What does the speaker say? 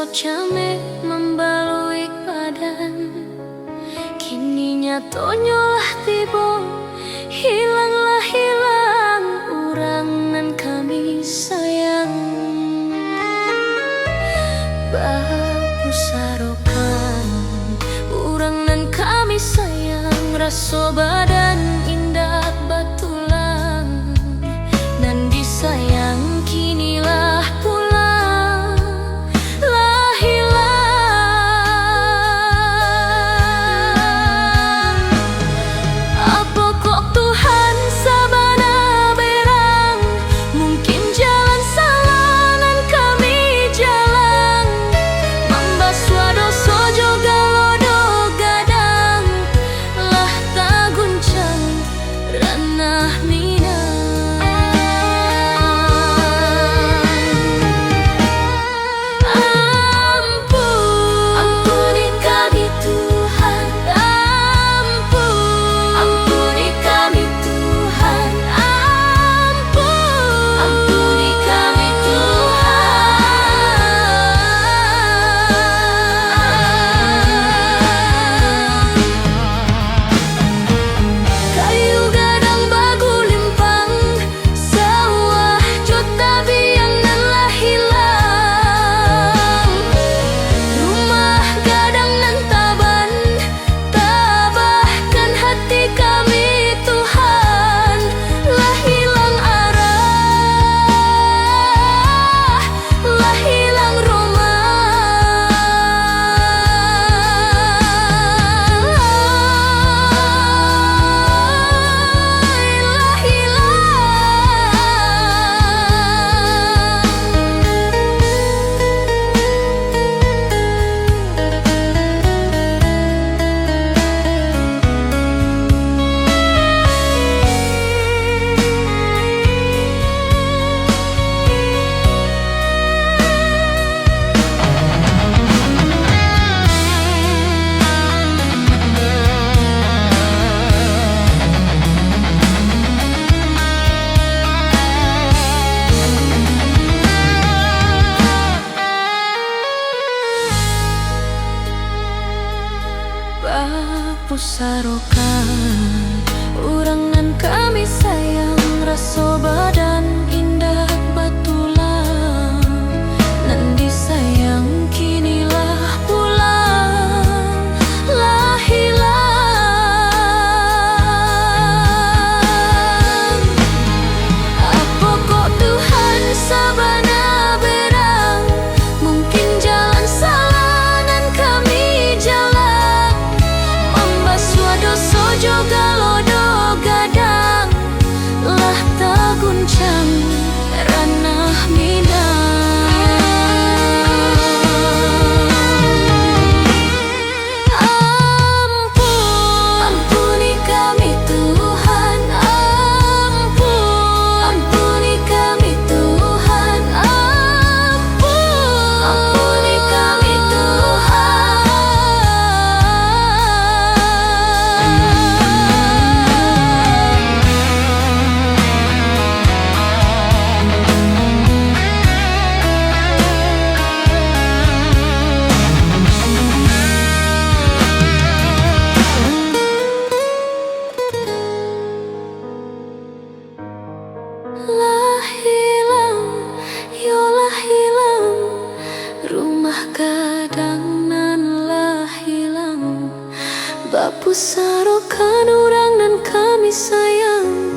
raso came membalui badan. Kini nyatonya lah tiba, hilanglah hilang urang nan kami sayang. Bapu sarokan urang nan kami sayang, raso badan indah batulang nan disayang kinilah pulang lah hilang. Apa kok Tuhan sabana berang, mungkin jalan salah nan kami jalan, membasua dosa juga lodo gadang lah tak guncang ranah minang. Ampuni kami Tuhan, ampuni kami Tuhan, ampuni kami Tuhan. Kayu gadang bagu limpang, sawah juta biang nan lah hilang. Rumah gadang nan taban, tabahkan hati kami Tuhan, lah hilang arah, lah hilang rumah, lah Bapu sarokan urang nan kami sayang, raso badan indah batulang nan disayang kinilah pulang lah hilang. Apa kok Tuhan sabana berang, mungkin jalan salah nan kami jalan, membasua dosa juga lodo gadang lah tak guncang ranah minang. Ampuni kami Tuhan, ampuni kami Tuhan, ampuni kami lah hilang, yolah hilang, rumah gadang nan lah hilang. Bapu sarokan urang nan kami sayang,